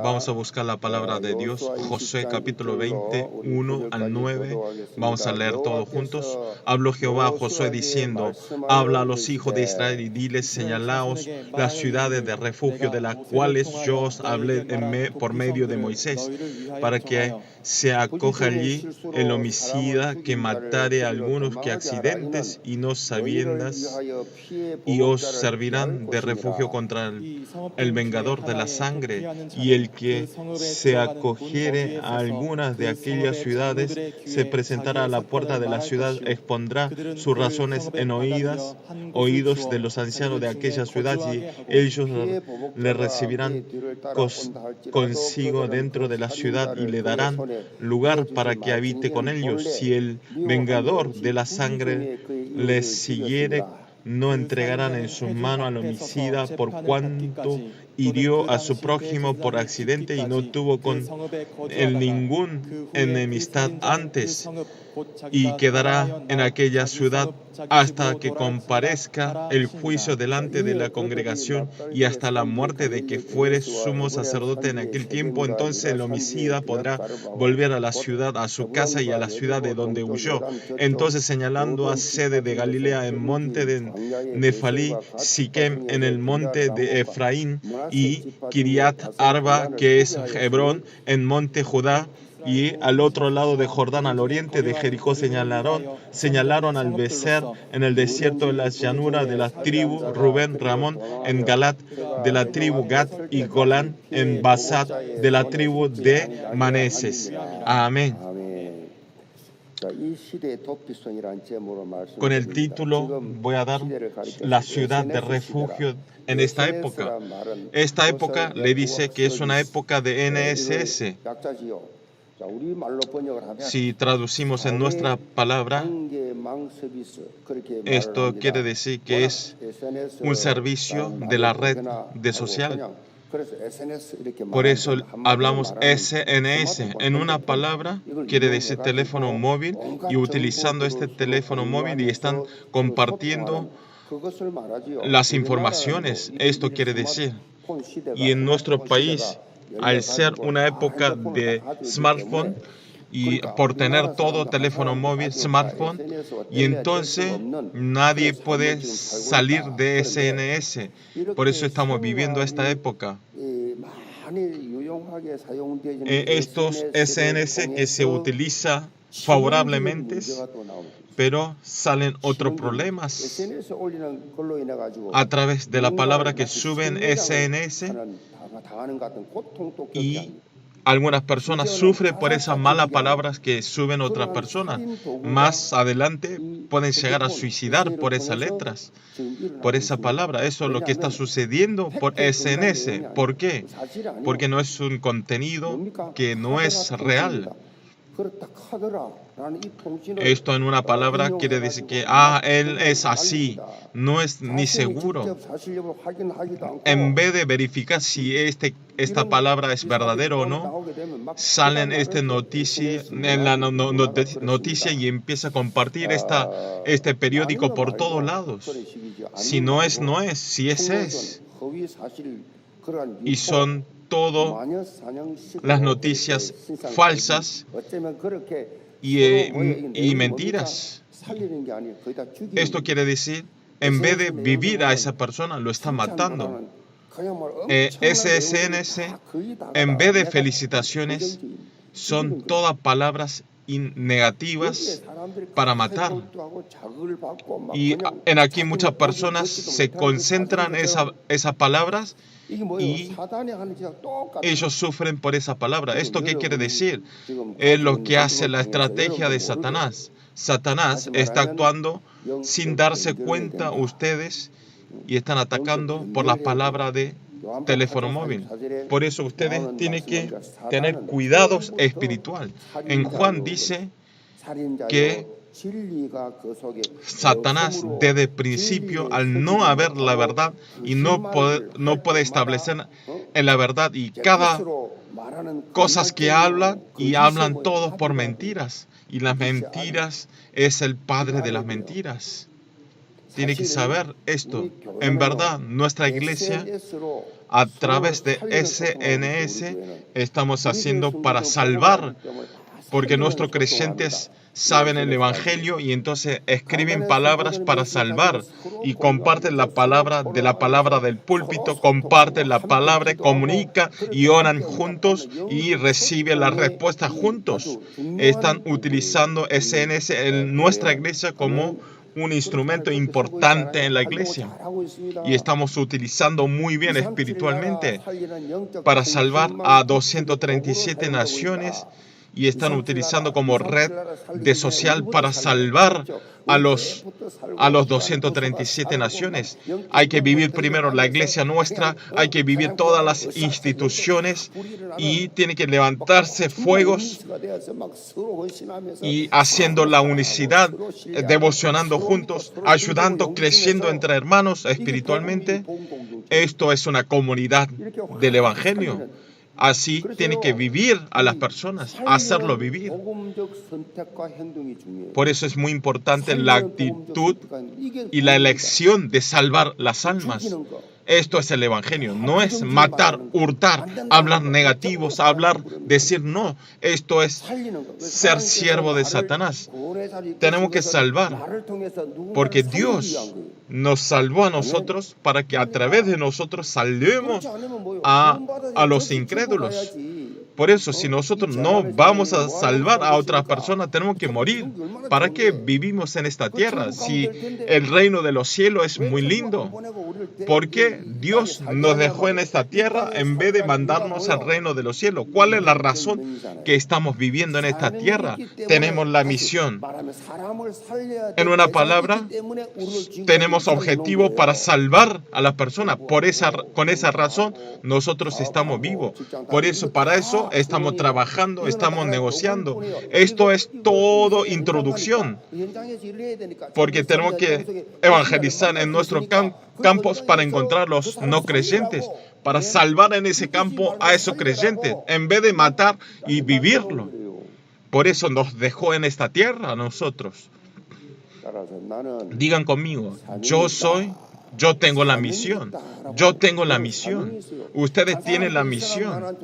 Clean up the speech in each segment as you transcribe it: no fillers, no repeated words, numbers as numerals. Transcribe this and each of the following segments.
Vamos a buscar la palabra de Dios, Josué capítulo 20, 1 al 9. Vamos a leer todos juntos. Habló Jehová a Josué diciendo: habla a los hijos de Israel y diles: señalaos las ciudades de refugio de las cuales yo os hablé por medio de Moisés, para que se acoja allí el homicida que matare a algunos que accidentes y no sabiendas, y os servirán de refugio contra el vengador de la sangre, y el que se acogiere a algunas de aquellas ciudades se presentará a la puerta de la ciudad, expondrá sus razones en oídos de los ancianos de aquella ciudad, y ellos le recibirán consigo dentro de la ciudad y le darán lugar para que habite con ellos. Si el vengador de la sangre les siguiere, no entregarán en sus manos al homicida, por cuanto hirió a su prójimo por accidente y no tuvo con él ningún enemistad antes, y quedará en aquella ciudad hasta que comparezca el juicio delante de la congregación y hasta la muerte de que fuere sumo sacerdote en aquel tiempo. Entonces el homicida podrá volver a la ciudad, a su casa y a la ciudad de donde huyó. Entonces, señalando a sede de Galilea en monte de Nefalí, Siquem en el monte de Efraín, y Kiriat Arba, que es Hebrón, en monte Judá, y al otro lado de Jordán, al oriente de Jericó, señalaron al Becer en el desierto de las llanuras de la tribu Rubén, Ramón en Galat, de la tribu Gad, y Golán en Basat, de la tribu de Maneses. Amén. Con el título voy a dar la ciudad de refugio en esta época. Esta época le dice que es una época de NSS. Si traducimos en nuestra palabra, esto quiere decir que es un servicio de la red de social. Por eso hablamos SNS. En una palabra quiere decir teléfono móvil, y utilizando este teléfono móvil y están compartiendo las informaciones. Esto quiere decir. Y en nuestro país, al ser una época de smartphone, y por tener todo teléfono móvil, smartphone, y entonces nadie puede salir de SNS. Por eso estamos viviendo esta época. Estos SNS que se utilizan favorablemente, pero salen otros problemas. A través de la palabra que suben SNS, y algunas personas sufren por esas malas palabras que suben otras personas. Más adelante pueden llegar a suicidar por esas letras, por esa palabra. Eso es lo que está sucediendo por SNS. ¿Por qué? Porque no es un contenido que no es real. Esto en una palabra quiere decir que él es así, no es ni seguro. En vez de verificar si esta palabra es verdadera o no, salen esta noticia en la noticia y empieza a compartir este periódico por todos lados. Si no es, no es. Si es. Y son todas las noticias falsas y mentiras. Esto quiere decir, en vez de vivir a esa persona, lo está matando. SNS, en vez de felicitaciones, son todas palabras negativas para matar. Y aquí muchas personas se concentran en esas palabras, y ellos sufren por esa palabra. ¿Esto qué quiere decir? Es lo que hace la estrategia de Satanás. Satanás está actuando sin darse cuenta ustedes, y están atacando por la palabra de teléfono móvil. Por eso ustedes tienen que tener cuidados espiritual. En Juan dice que Satanás desde el principio, al no haber la verdad y no puede establecer en la verdad, y cada cosas que hablan todos por mentiras, y las mentiras es el padre de las mentiras. tiene que saber esto. En verdad, nuestra iglesia, a través de SNS, estamos haciendo para salvar, porque nuestros creyentes saben el Evangelio y entonces escriben palabras para salvar y comparten la palabra del púlpito, comparten la palabra, comunican y oran juntos y reciben la respuesta juntos. Están utilizando SNS en nuestra iglesia como un instrumento importante en la iglesia y estamos utilizando muy bien espiritualmente para salvar a 237 naciones y están utilizando como red de social para salvar a los 237 naciones. Hay que vivir primero la iglesia nuestra, hay que vivir todas las instituciones y tiene que levantarse fuegos y haciendo la unicidad, devocionando juntos, ayudando, creciendo entre hermanos espiritualmente. Esto es una comunidad del Evangelio. Así tiene que vivir a las personas, hacerlo vivir. Por eso es muy importante la actitud y la elección de salvar las almas. Esto es el Evangelio. No es matar, hurtar, hablar negativos, decir no. Esto es ser siervo de Satanás. Tenemos que salvar, porque Dios nos salvó a nosotros para que a través de nosotros salvemos a los incrédulos. Por eso, si nosotros no vamos a salvar a otras personas, tenemos que morir. ¿Para qué vivimos en esta tierra? Si el reino de los cielos es muy lindo, ¿por qué Dios nos dejó en esta tierra en vez de mandarnos al reino de los cielos? ¿Cuál es la razón que estamos viviendo en esta tierra? Tenemos la misión. En una palabra, tenemos objetivo para salvar a las personas. Con esa razón, nosotros estamos vivos. Para eso estamos trabajando, estamos negociando. Esto es todo introducción, porque tenemos que evangelizar en nuestros campos para encontrar los no creyentes, para salvar en ese campo a esos creyentes, en vez de matar y vivirlo. Por eso nos dejó en esta tierra a nosotros. Digan conmigo, yo tengo la misión. Yo tengo la misión. Ustedes tienen la misión.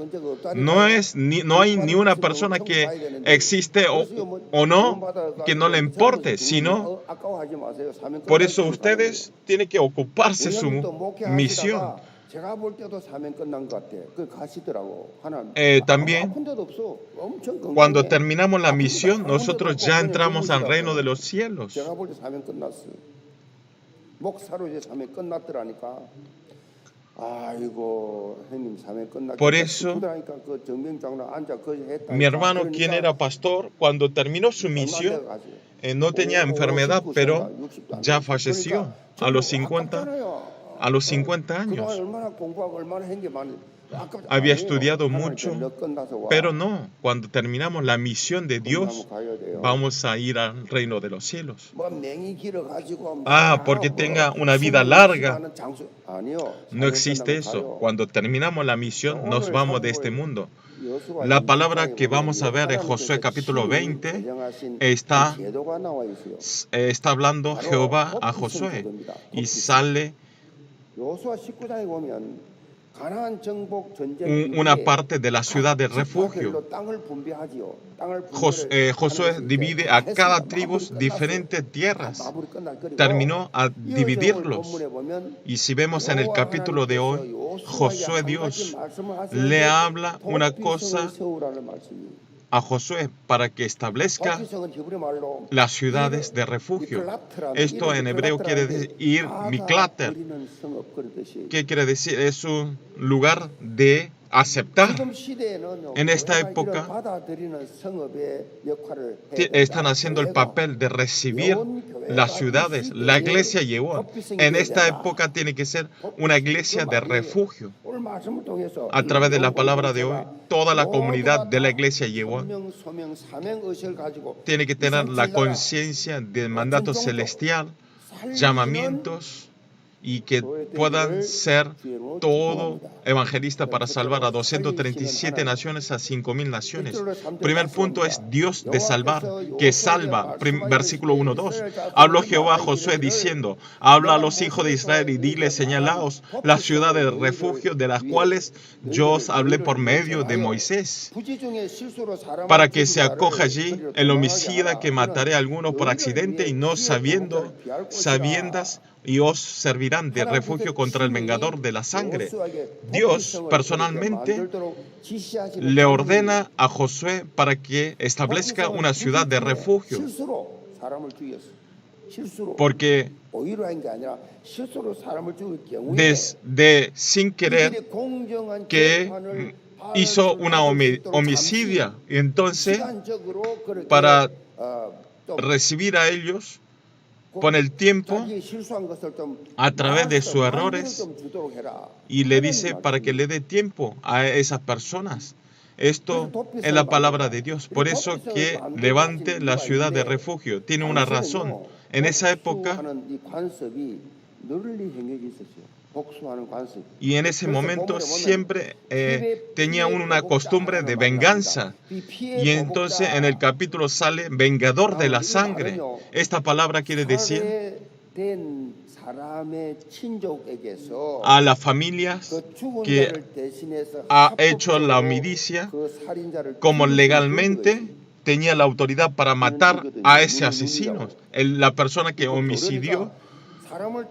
No hay ni una persona que existe o no que no le importe, sino por eso ustedes tienen que ocuparse su misión. También, cuando terminamos la misión, nosotros ya entramos al reino de los cielos. Por eso, mi hermano, quien era pastor, cuando terminó su misión, no tenía enfermedad, pero ya falleció a los 50 años. Había estudiado mucho, pero no. Cuando terminamos la misión de Dios, vamos a ir al reino de los cielos. Porque tenga una vida larga. No existe eso. Cuando terminamos la misión, nos vamos de este mundo. La palabra que vamos a ver en Josué capítulo 20 está hablando Jehová a Josué y sale una parte de la ciudad de refugio. Josué divide a cada tribu diferentes tierras. Terminó a dividirlos. Y si vemos en el capítulo de hoy, Josué, Dios le habla una cosa a Josué para que establezca las ciudades de refugio. Esto en hebreo quiere decir Miklater. ¿Qué quiere decir? Es un lugar de aceptar. En esta época están haciendo el papel de recibir las ciudades. La iglesia Yehón en esta época tiene que ser una iglesia de refugio. A través de la palabra de hoy, toda la comunidad de la iglesia Yehón tiene que tener la conciencia del mandato celestial, llamamientos y que puedan ser todo evangelista para salvar a 237 naciones, a 5,000 naciones. Primer punto es Dios de salvar, que salva. Versículo 1-2. Habló Jehová a Josué diciendo, habla a los hijos de Israel y dile, señalaos las ciudades de refugio de las cuales yo os hablé por medio de Moisés, para que se acoja allí el homicida que mataré a algunos por accidente y no sabiendas, y os servirán de refugio contra el vengador de la sangre. Dios personalmente le ordena a Josué para que establezca una ciudad de refugio, porque sin querer que hizo una homicidia, y entonces para recibir a ellos con el tiempo a través de sus errores, y le dice para que le dé tiempo a esas personas. Esto es la palabra de Dios. Por eso que levante la ciudad de refugio. Tiene una razón. En esa época y en ese momento siempre tenía una costumbre de venganza. Y entonces en el capítulo sale vengador de la sangre. Esta palabra quiere decir a la familia que ha hecho la homicidia, como legalmente tenía la autoridad para matar a ese asesino. La persona que homicidió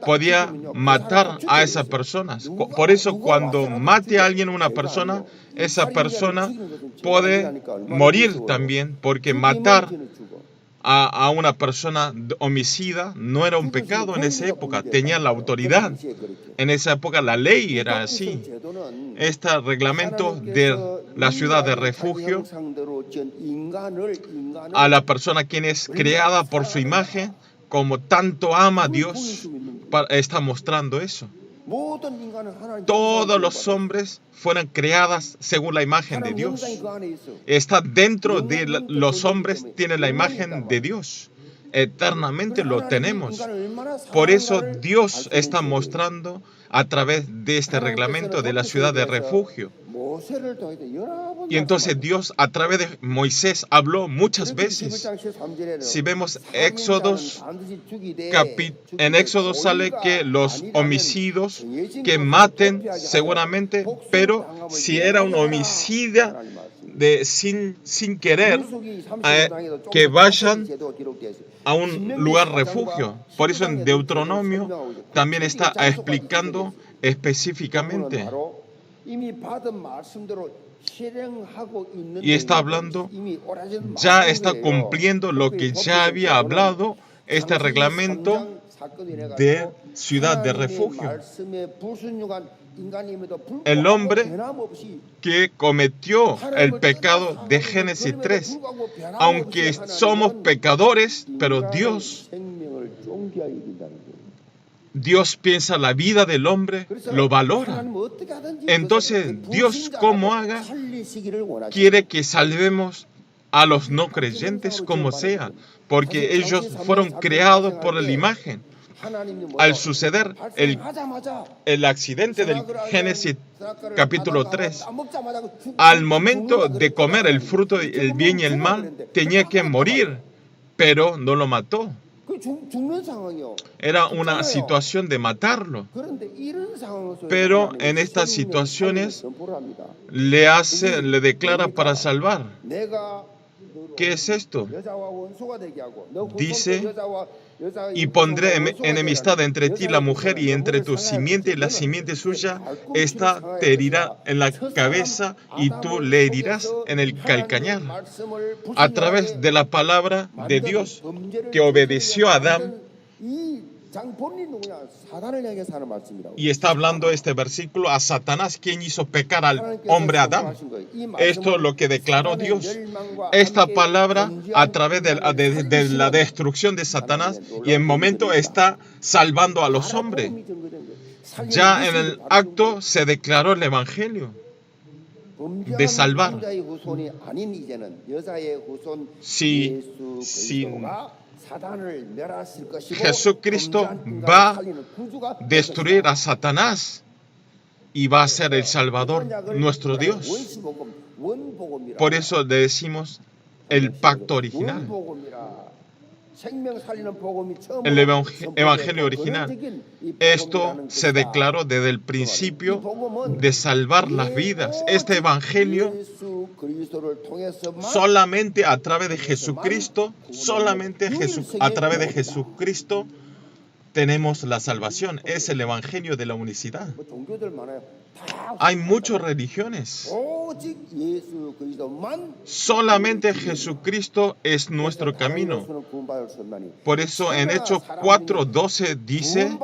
podía matar a esas personas. Por eso cuando mate a alguien, una persona, esa persona puede morir también, porque matar a una persona homicida no era un pecado en esa época, tenía la autoridad. En esa época la ley era así. Este reglamento de la ciudad de refugio, a la persona quien es creada por su imagen, como tanto ama a Dios, está mostrando eso. Todos los hombres fueron creados según la imagen de Dios. Está dentro de los hombres, tiene la imagen de Dios. Eternamente lo tenemos. Por eso Dios está mostrando a través de este reglamento de la ciudad de refugio. Y entonces Dios a través de Moisés habló muchas veces. Si vemos en Éxodo sale que los homicidios que maten seguramente, pero si era un homicida sin querer, que vayan a un lugar refugio. Por eso en Deuteronomio también está explicando específicamente. Y está hablando, ya está cumpliendo lo que ya había hablado, este reglamento de ciudad de refugio. El hombre que cometió el pecado de Génesis 3, aunque somos pecadores, pero Dios piensa la vida del hombre, lo valora. Entonces, Dios, como haga, quiere que salvemos a los no creyentes como sea, porque ellos fueron creados por la imagen. Al suceder el accidente del Génesis capítulo 3, al momento de comer el fruto del bien y el mal, tenía que morir, pero no lo mató. Era una situación de matarlo. Pero en estas situaciones le declara para salvar. ¿Qué es esto? Dice, y pondré enemistad entre ti y la mujer, y entre tu simiente y la simiente suya. Esta te herirá en la cabeza y tú le herirás en el calcañar. A través de la palabra de Dios que obedeció a Adán. Y está hablando este versículo a Satanás, quien hizo pecar al hombre Adán. Esto es lo que declaró Dios. Esta palabra a través de la destrucción de Satanás, y en momento está salvando a los hombres. Ya en el acto se declaró el evangelio de salvar. Si Jesucristo va a destruir a Satanás y va a ser el Salvador, nuestro Dios. Por eso le decimos el pacto original, el evangelio original. Esto se declaró desde el principio de salvar las vidas. Este evangelio solamente a través de Jesucristo, a través de Jesucristo tenemos la salvación. Es el evangelio de la unicidad. Hay muchas religiones. Solamente Jesucristo es nuestro camino. Por eso en Hechos 4:12 dice: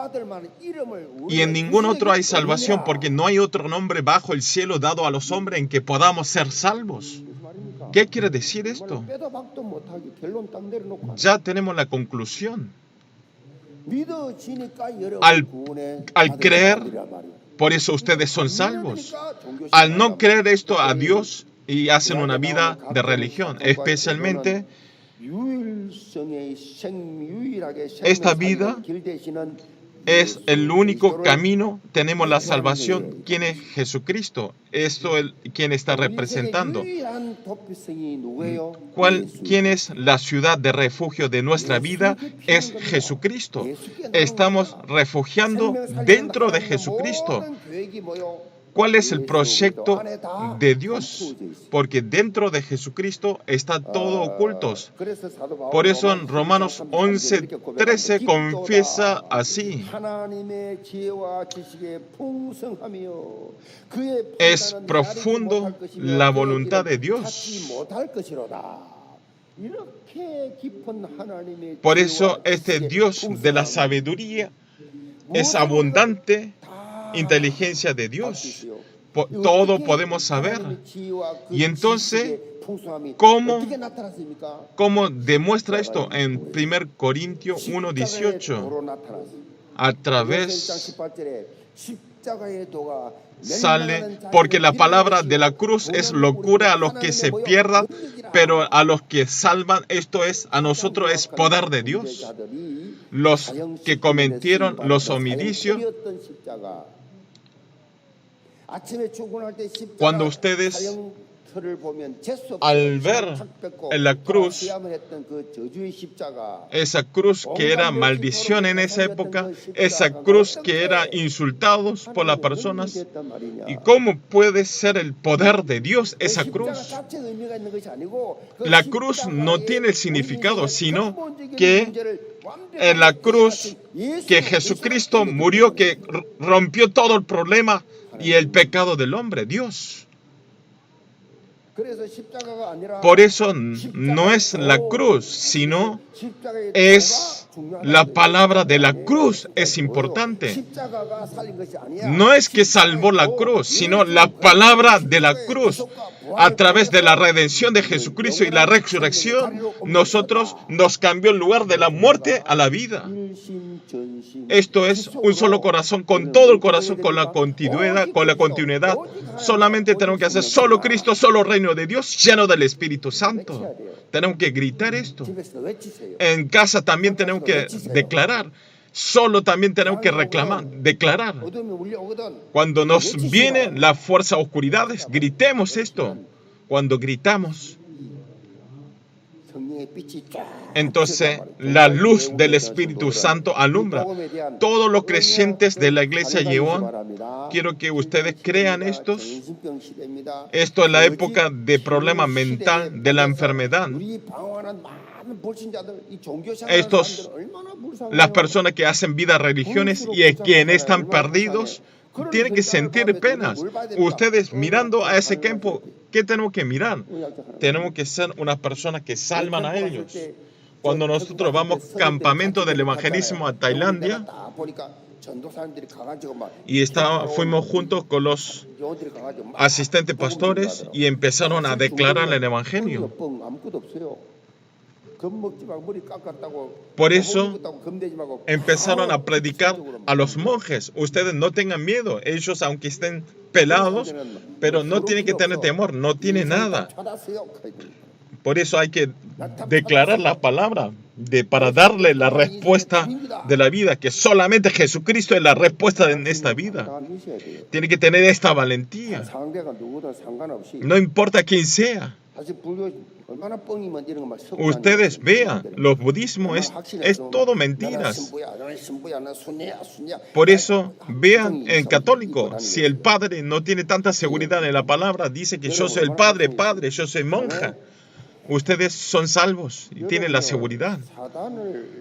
y en ningún otro hay salvación, porque no hay otro nombre bajo el cielo dado a los hombres en que podamos ser salvos. ¿Qué quiere decir esto? Ya tenemos la conclusión. Al creer, por eso ustedes son salvos. Al no creer esto a Dios y hacen una vida de religión, especialmente esta vida es el único camino. Tenemos la salvación. ¿Quién es Jesucristo? Esto es quien está representando. ¿Quién es la ciudad de refugio de nuestra vida? Es Jesucristo. Estamos refugiando dentro de Jesucristo. ¿Cuál es el proyecto de Dios? Porque dentro de Jesucristo está todo oculto. Por eso en Romanos 11:13 confiesa así: es profundo la voluntad de Dios. Por eso este Dios de la sabiduría es abundante inteligencia de Dios. Todo podemos saber. Y entonces, ¿cómo demuestra esto? En 1 Corintios 1:18. A través sale, porque la palabra de la cruz es locura a los que se pierdan, pero a los que salvan, esto es, a nosotros es poder de Dios. Los que cometieron los homicidios, cuando ustedes al ver en la cruz, esa cruz que era maldición en esa época, esa cruz que era insultados por las personas, ¿y cómo puede ser el poder de Dios esa cruz? La cruz no tiene el significado, sino que en la cruz que Jesucristo murió, que rompió todo el problema y el pecado del hombre, Dios. Por eso no es la cruz, sino es la palabra de la cruz, es importante. No es que salvó la cruz, sino la palabra de la cruz. A través de la redención de Jesucristo y la resurrección, nosotros nos cambió el lugar de la muerte a la vida. Esto es un solo corazón, con todo el corazón, con la continuidad. Solamente tenemos que hacer solo Cristo, solo reino de Dios, lleno del Espíritu Santo. Tenemos que gritar esto. En casa también tenemos que declarar. Solo también tenemos que declarar. Cuando nos viene la fuerza de oscuridades, gritemos esto. Cuando gritamos, entonces la luz del Espíritu Santo alumbra. Todos los creyentes de la iglesia Yeón, quiero que ustedes crean esto. Esto es la época de problema mental, de la enfermedad. Las personas que hacen vida religiones y quienes están perdidos, tienen que sentir penas. Ustedes mirando a ese campo, ¿qué tenemos que mirar? Tenemos que ser unas personas que salvan a ellos. Cuando nosotros vamos campamento del evangelismo a Tailandia, y fuimos juntos con los asistentes pastores y empezaron a declarar el evangelio. Por eso empezaron a predicar a los monjes: ustedes no tengan miedo, ellos aunque estén pelados, pero no tienen que tener temor, no tienen nada. Por eso hay que declarar la palabra. para darle la respuesta de la vida, que solamente Jesucristo es la respuesta en esta vida. Tiene que tener esta valentía. No importa quién sea. Ustedes vean, los budismos es todo mentiras. Por eso, vean en católico, si el padre no tiene tanta seguridad en la palabra, dice que yo soy el padre, yo soy monja. Ustedes son salvos y tienen la seguridad.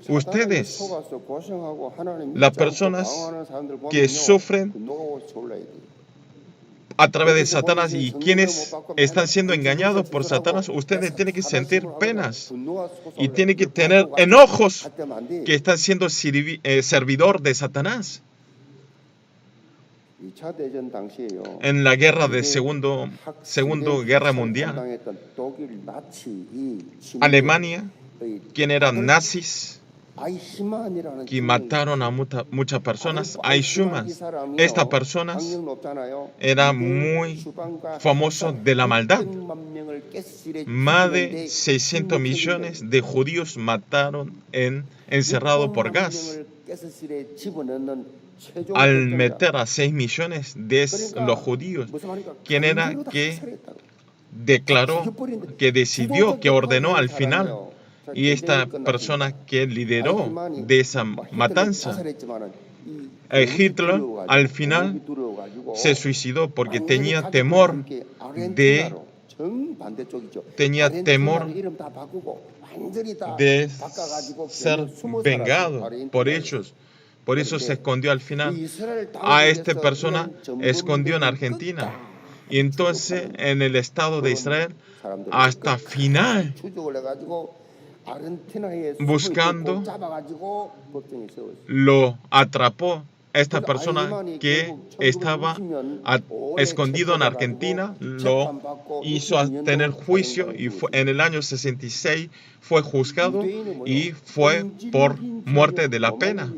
Ustedes, las personas que sufren a través de Satanás y quienes están siendo engañados por Satanás, ustedes tienen que sentir penas y tienen que tener enojos que están siendo servidor de Satanás. En la guerra de segundo guerra mundial, Alemania, quien eran nazis, que mataron a muchas personas. Eichmann, esta persona era muy famoso de la maldad. Más de 600 millones de judíos mataron encerrados por gas. Al meter a 6 millones de los judíos, quien era que declaró, que decidió, que ordenó al final, y esta persona que lideró de esa matanza, Hitler, al final se suicidó porque tenía temor de ser vengado por ellos. Por eso se escondió al final. A esta persona escondió en Argentina. Y entonces en el Estado de Israel, hasta final, buscando, lo atrapó. Esta persona que estaba escondido en Argentina, lo hizo tener juicio y en el año 66 fue juzgado y fue por muerte de la pena.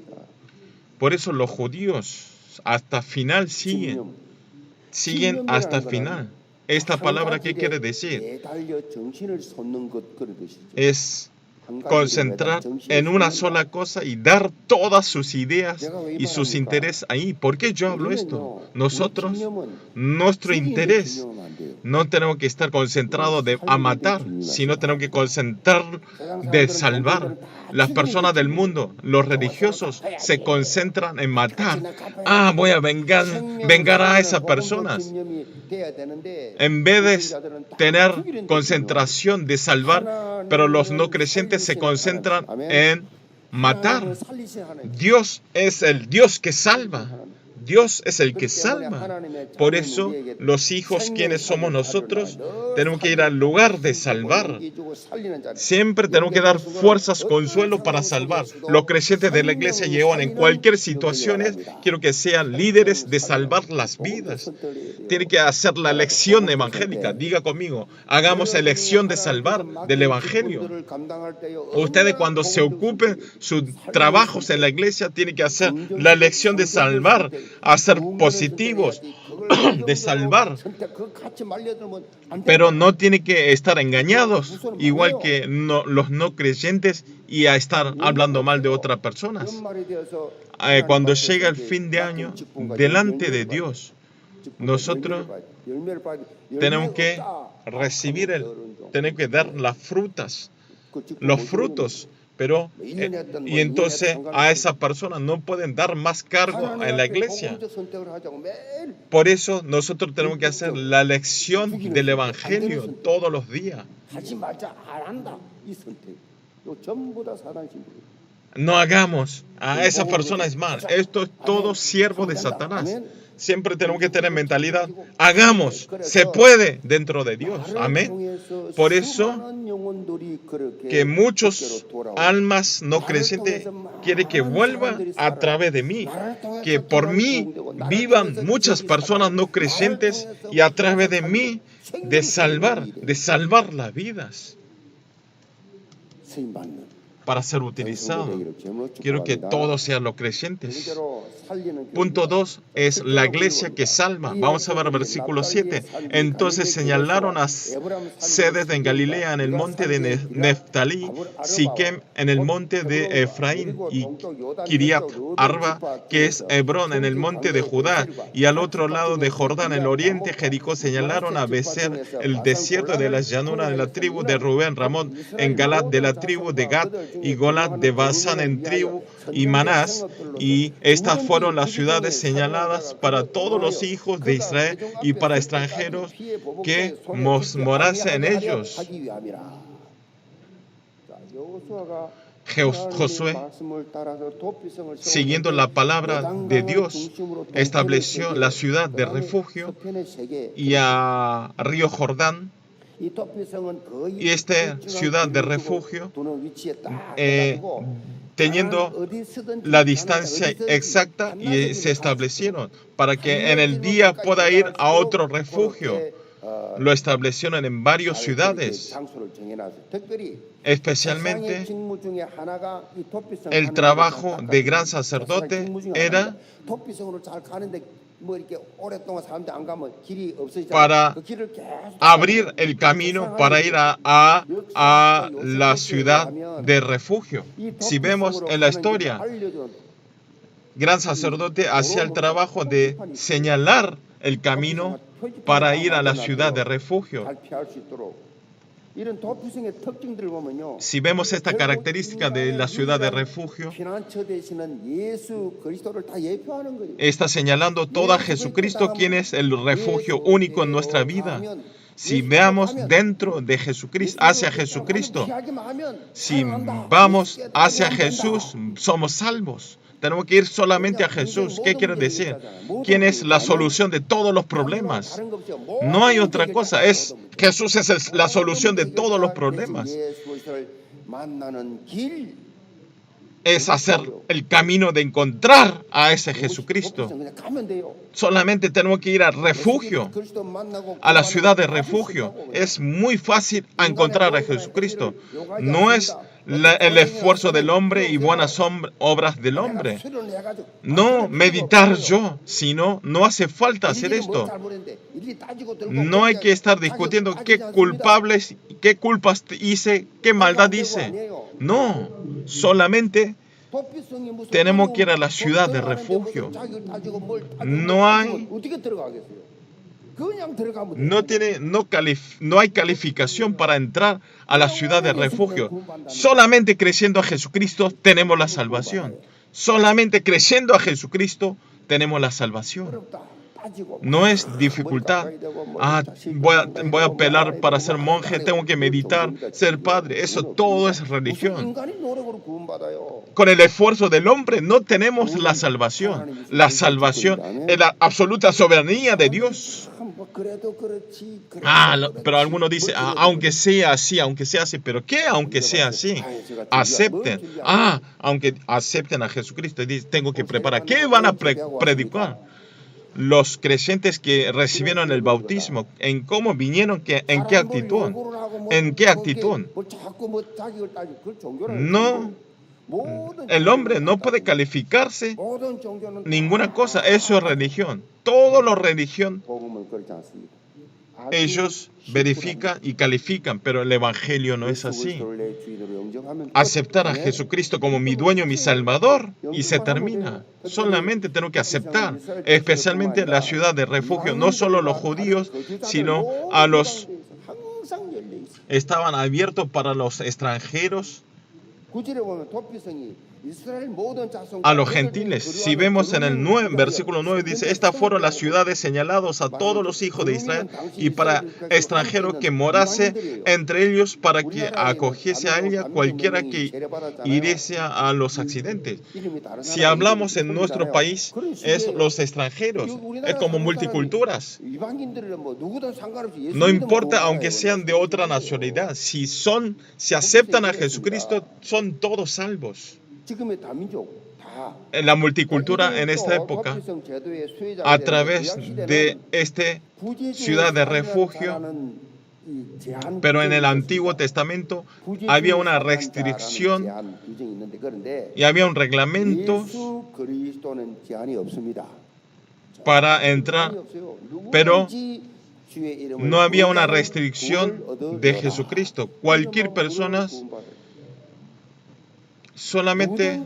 Por eso los judíos hasta final siguen hasta final. Esta palabra, ¿qué quiere decir? Es concentrar en una sola cosa y dar todas sus ideas y sus intereses ahí. ¿Por qué yo hablo esto? Nosotros, nuestro interés, no tenemos que estar concentrados a matar, sino tenemos que concentrar de salvar. Las personas del mundo, los religiosos, se concentran en matar. Voy a vengar a esas personas. En vez de tener concentración de salvar, pero los no creyentes se concentran en matar. Dios es el Dios que salva. Dios es el que salva. Por eso, los hijos, quienes somos nosotros, tenemos que ir al lugar de salvar. Siempre tenemos que dar fuerzas, consuelo para salvar. Los creyentes de la iglesia llevan en cualquier situación, quiero que sean líderes de salvar las vidas. Tienen que hacer la elección evangélica. Diga conmigo, hagamos elección de salvar del evangelio. Ustedes cuando se ocupen sus trabajos en la iglesia, tienen que hacer la elección de salvar, a ser positivos, de salvar, pero no tiene que estar engañados, igual que los no creyentes, y a estar hablando mal de otras personas. Cuando llega el fin de año, delante de Dios, nosotros tenemos que tenemos que dar las frutas, los frutos. Pero, y entonces a esas personas no pueden dar más cargo en la iglesia. Por eso nosotros tenemos que hacer la elección del evangelio todos los días. No hagamos a esa persona es mal. Esto es todo siervo de Satanás. Siempre tenemos que tener mentalidad. Hagamos, se puede dentro de Dios. Amén. Por eso que muchos almas no creyentes quieren que vuelvan a través de mí. Que por mí vivan muchas personas no creyentes y a través de mí de salvar las vidas. para ser utilizado. Quiero que todos sean los creyentes. Punto 2 es la iglesia que salva. Vamos a ver el versículo 7. Entonces señalaron a sedes en Galilea, en el monte de Neftalí, Siquem, en el monte de Efraín, y Kiriat Arba, que es Hebrón, en el monte de Judá, y al otro lado de Jordán, en el oriente, Jericó. Señalaron a Becer, el desierto de las llanuras de la tribu de Rubén, Ramón, en Galat de la tribu de Gad, y Golat de Basán en tribu, y Manás, y estas fueron las ciudades señaladas para todos los hijos de Israel y para extranjeros que morasen en ellos. Josué, siguiendo la palabra de Dios, estableció la ciudad de refugio y a río Jordán. Y esta ciudad de refugio, teniendo la distancia exacta, y se establecieron para que en el día pueda ir a otro refugio. Lo establecieron en varias ciudades. Especialmente el trabajo de gran sacerdote era para abrir el camino para ir a la ciudad de refugio. Si vemos en la historia, gran sacerdote hacía el trabajo de señalar el camino para ir a la ciudad de refugio. Si vemos esta característica de la ciudad de refugio, está señalando todo a Jesucristo, quien es el refugio único en nuestra vida. Si veamos dentro de Jesucristo, hacia Jesucristo, si vamos hacia Jesús, somos salvos. Tenemos que ir solamente a Jesús. ¿Qué quiere decir? ¿Quién es la solución de todos los problemas? No hay otra cosa. Jesús es la solución de todos los problemas. Es hacer el camino de encontrar a ese Jesucristo. Solamente tenemos que ir al refugio, a la ciudad de refugio. Es muy fácil encontrar a Jesucristo. No es el esfuerzo del hombre y buenas obras del hombre. No meditar yo, sino no hace falta hacer esto. No hay que estar discutiendo qué culpas hice, qué maldad hice. No, solamente tenemos que ir a la ciudad de refugio. No hay calificación para entrar a la ciudad de refugio. Solamente creyendo a Jesucristo tenemos la salvación. Solamente creyendo a Jesucristo tenemos la salvación. No es dificultad. Voy a apelar para ser monje, tengo que meditar, ser padre. Eso todo es religión. Con el esfuerzo del hombre no tenemos la salvación. La salvación es la absoluta soberanía de Dios. Pero algunos dicen, aunque sea así, pero ¿qué aunque sea así? Acepten. Aunque acepten a Jesucristo, tengo que preparar. ¿Qué van a predicar? Los creyentes que recibieron el bautismo, ¿en cómo vinieron? ¿En qué actitud? ¿En qué actitud? No, el hombre no puede calificarse ninguna cosa. Eso es religión. Todo lo religión, ellos verifican y califican, pero el evangelio no es así. Aceptar a Jesucristo como mi dueño, mi salvador, y se termina. Solamente tengo que aceptar, especialmente la ciudad de refugio, no solo los judíos, sino a los estaban abiertos para los extranjeros, a los gentiles. Si vemos en el versículo 9, dice, estas fueron las ciudades señaladas a todos los hijos de Israel y para extranjero que morase entre ellos, para que acogiese a ella cualquiera que hiriese a los accidentes. Si hablamos en nuestro país, es los extranjeros, es como multiculturas. No importa aunque sean de otra nacionalidad, si aceptan a Jesucristo, son todos salvos. En la multicultura en esta época, a través de esta ciudad de refugio, Pero en el Antiguo Testamento había una restricción y había un reglamento para entrar, pero no había una restricción de Jesucristo. Cualquier persona solamente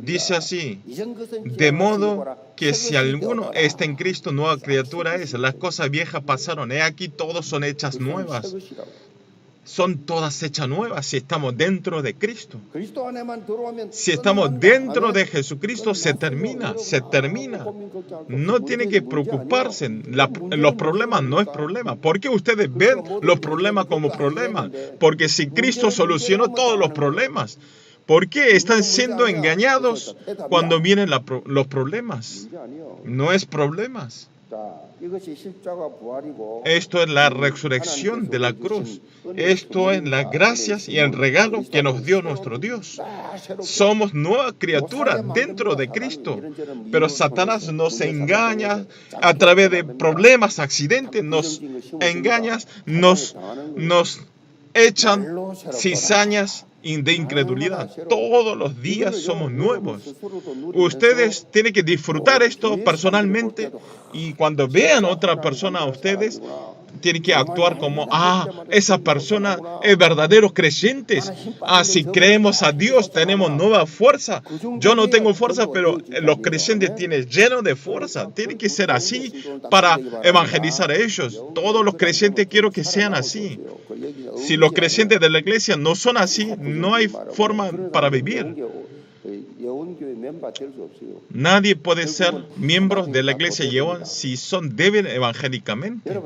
dice así: de modo que si alguno está en Cristo, nueva criatura es. Las cosas viejas pasaron, he aquí todas son hechas nuevas. Son todas hechas nuevas si estamos dentro de Cristo. Si estamos dentro de Jesucristo, se termina. No tiene que preocuparse. Los problemas no es problema. ¿Por qué ustedes ven los problemas como problemas? Porque si Cristo solucionó todos los problemas, ¿por qué están siendo engañados cuando vienen los problemas? No es problemas. Esto es la resurrección de la cruz. Esto es las gracias y el regalo que nos dio nuestro Dios. Somos nueva criatura dentro de Cristo. Pero Satanás nos engaña a través de problemas, accidentes, nos engaña, nos echan cizañas de incredulidad. Todos los días somos nuevos. Ustedes tienen que disfrutar esto personalmente, y cuando vean a otra persona a ustedes, tienen que actuar como: esa persona es verdadero creyente. Si creemos a Dios, tenemos nueva fuerza. Yo no tengo fuerza, pero los creyentes tienen lleno de fuerza. Tiene que ser así para evangelizar a ellos. Todos los creyentes quiero que sean así. Si los creyentes de la iglesia no son así, no hay forma para vivir. Nadie puede ser miembro de la iglesia Yehová si son débiles evangélicamente.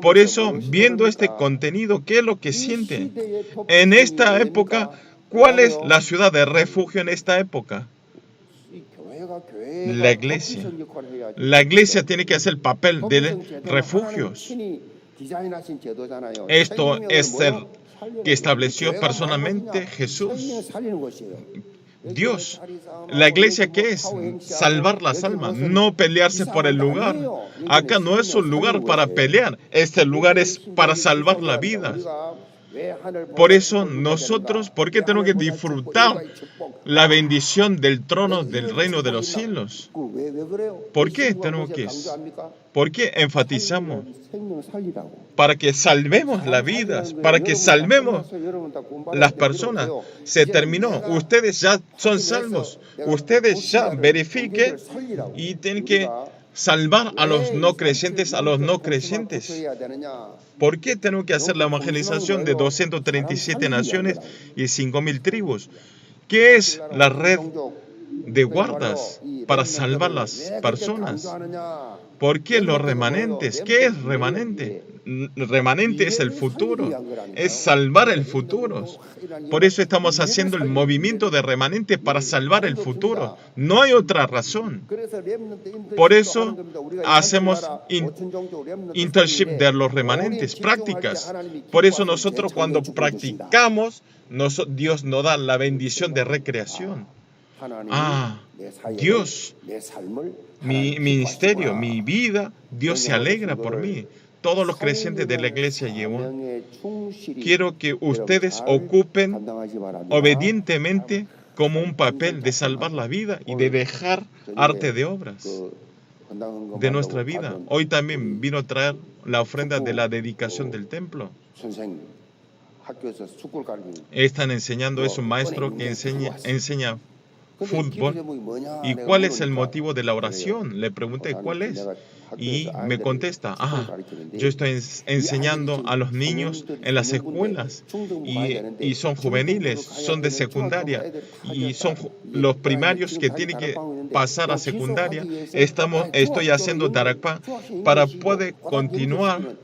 Por eso, viendo este contenido, ¿qué es lo que sienten? En esta época, ¿cuál es la ciudad de refugio en esta época? La iglesia. La iglesia tiene que hacer el papel de refugios. Esto es el que estableció personalmente Jesús. Dios. La iglesia, ¿qué es? Salvar las almas, no pelearse por el lugar. Acá no es un lugar para pelear, este lugar es para salvar la vida. Por eso nosotros, ¿por qué tenemos que disfrutar la bendición del trono del reino de los cielos? ¿Por qué tenemos que? ¿Por qué enfatizamos? Para que salvemos la vida, para que salvemos las personas. Se terminó. Ustedes ya son salvos. Ustedes ya verifiquen y tienen que salvar a los no creyentes, ¿Por qué tenemos que hacer la evangelización de 237 naciones y 5.000 tribus? ¿Qué es la red de guardas para salvar las personas? ¿Por qué los remanentes? ¿Qué es remanente? Remanente es el futuro, es salvar el futuro. Por eso estamos haciendo el movimiento de remanente para salvar el futuro. No hay otra razón. Por eso hacemos internship de los remanentes, prácticas. Por eso nosotros cuando practicamos, Dios nos da la bendición de recreación. Dios, mi ministerio, mi vida, Dios se alegra por mí. Todos los creyentes de la iglesia Yehová, quiero que ustedes ocupen obedientemente como un papel de salvar la vida y de dejar arte de obras de nuestra vida. Hoy también vino a traer la ofrenda de la dedicación del templo. Están enseñando, es un maestro que enseña fútbol. ¿Y cuál es el motivo de la oración? Le pregunté, ¿cuál es? Y me contesta, yo estoy enseñando a los niños en las escuelas y son juveniles, son de secundaria y son los primarios que tienen que pasar a secundaria. Estoy haciendo darakpa para poder continuar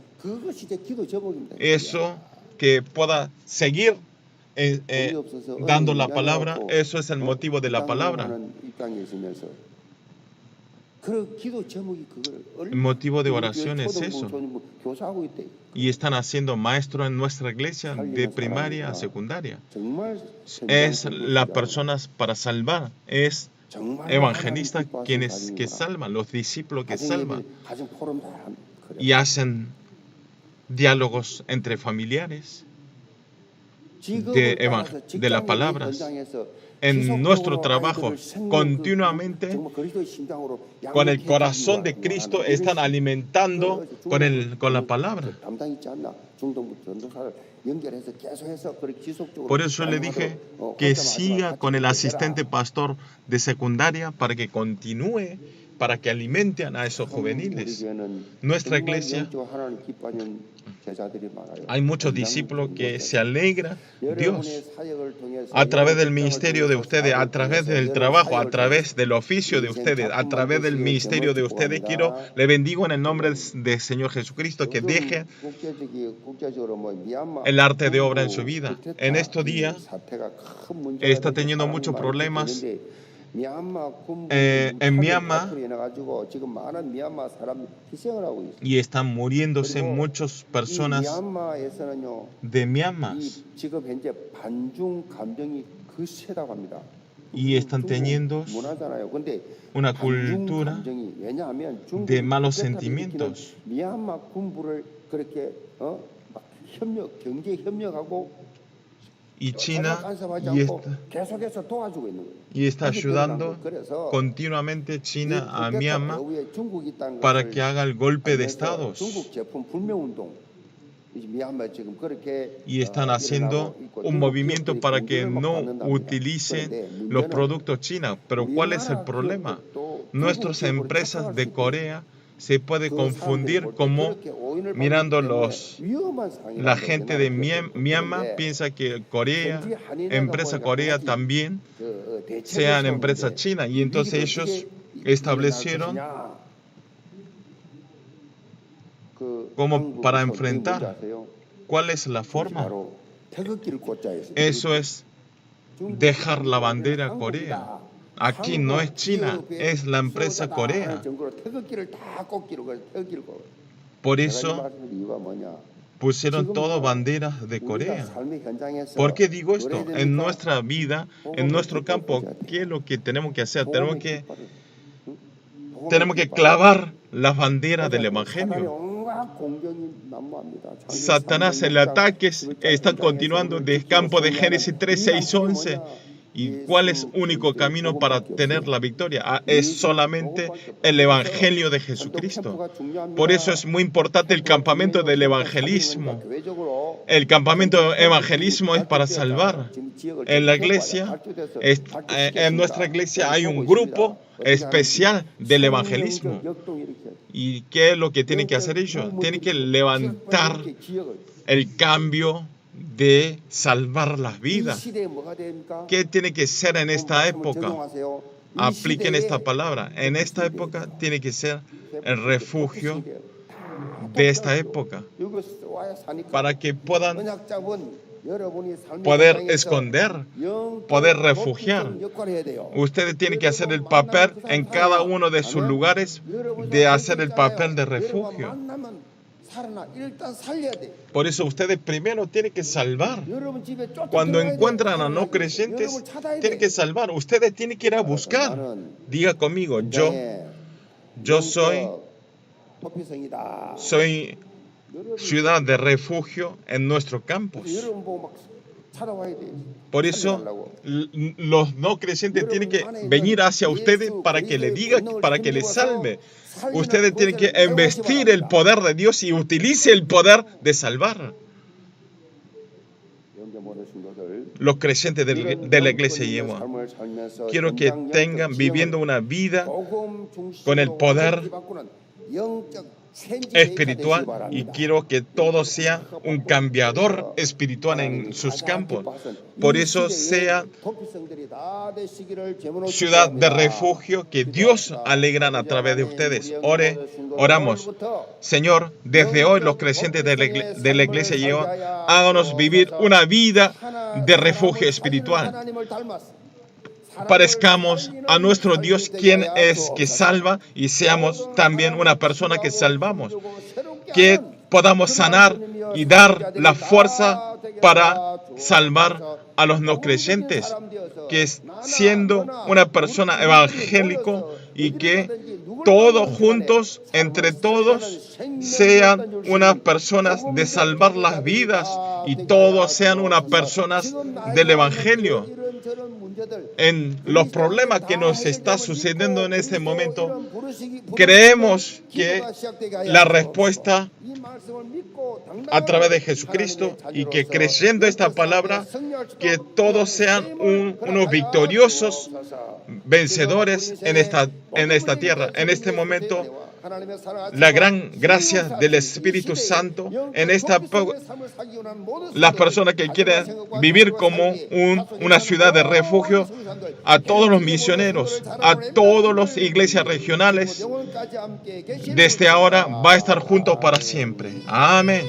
eso, que pueda seguir dando la palabra. Eso es el motivo de la palabra. El motivo de oración es eso. Y están haciendo maestros en nuestra iglesia de primaria a secundaria. Es las personas para salvar. Es evangelistas quienes que salvan, los discípulos que salvan. y hacen diálogos entre familiares de las palabras. En nuestro trabajo, continuamente, con el corazón de Cristo, están alimentando con la palabra. Por eso le dije que siga con el asistente pastor de secundaria para que continúe, para que alimenten a esos juveniles. Nuestra iglesia, hay muchos discípulos que se alegra Dios a través del ministerio de ustedes, a través del trabajo, a través del oficio de ustedes, a través del ministerio de ustedes. Le bendigo en el nombre del Señor Jesucristo, que deje el arte de obra en su vida. En estos días está teniendo muchos problemas en Myanmar, y están muriéndose muchas personas de Myanmar, y están teniendo una cultura de malos sentimientos. Y China está ayudando continuamente China a Myanmar para que haga el golpe de estados. Y están haciendo un movimiento para que no utilicen los productos chinos. Pero ¿cuál es el problema? Nuestras empresas de Corea se puede confundir como mirando la gente de Myanmar piensa que Corea, empresa Corea también sean empresa china, y entonces ellos establecieron como para enfrentar. ¿Cuál es la forma? Eso es dejar la bandera Corea. Aquí no es China, es la empresa Corea. Por eso pusieron todas banderas de Corea. ¿Por qué digo esto? En nuestra vida, en nuestro campo, ¿qué es lo que tenemos que hacer? Tenemos que clavar las banderas del Evangelio. Satanás, el ataque está continuando del campo de Génesis 3, 6, 11. ¿Y cuál es el único camino para tener la victoria? Es solamente el Evangelio de Jesucristo. Por eso es muy importante el campamento del evangelismo. El campamento del evangelismo es para salvar. En la iglesia, en nuestra iglesia hay un grupo especial del evangelismo. ¿Y qué es lo que tienen que hacer ellos? Tienen que levantar el cambio de salvar las vidas. ¿Qué tiene que ser en esta época? Apliquen esta palabra. En esta época tiene que ser el refugio de esta época, para que puedan poder esconder, poder refugiar. Ustedes tienen que hacer el papel en cada uno de sus lugares de hacer el papel de refugio. Por eso ustedes primero tienen que salvar. Cuando encuentran a no creyentes, tienen que salvar. Ustedes tienen que ir a buscar. Diga conmigo, yo soy ciudad de refugio en nuestro campus. Por eso los no creyentes tienen que venir hacia ustedes para que le diga, para que les salve. Ustedes tienen que investir el poder de Dios y utilice el poder de salvar. Los creyentes de la iglesia lleva. Quiero que tengan viviendo una vida con el poder espiritual, y quiero que todo sea un cambiador espiritual en sus campos. Por eso sea ciudad de refugio que Dios alegran a través de ustedes. Oramos. Señor, desde hoy los creyentes de la iglesia lleva, háganos vivir una vida de refugio espiritual. Parezcamos a nuestro Dios, quien es que salva, y seamos también una persona que salvamos. Que podamos sanar y dar la fuerza para salvar a los no creyentes. Que siendo una persona evangélico y que todos juntos, entre todos, sean unas personas de salvar las vidas y todos sean unas personas del Evangelio. En los problemas que nos está sucediendo en este momento, creemos que la respuesta a través de Jesucristo, y que creyendo esta palabra, que todos sean unos victoriosos vencedores en esta tierra. En este momento, la gran gracia del Espíritu Santo en las personas que quieren vivir como una ciudad de refugio, a todos los misioneros, a todas las iglesias regionales, desde ahora va a estar juntos para siempre. Amén.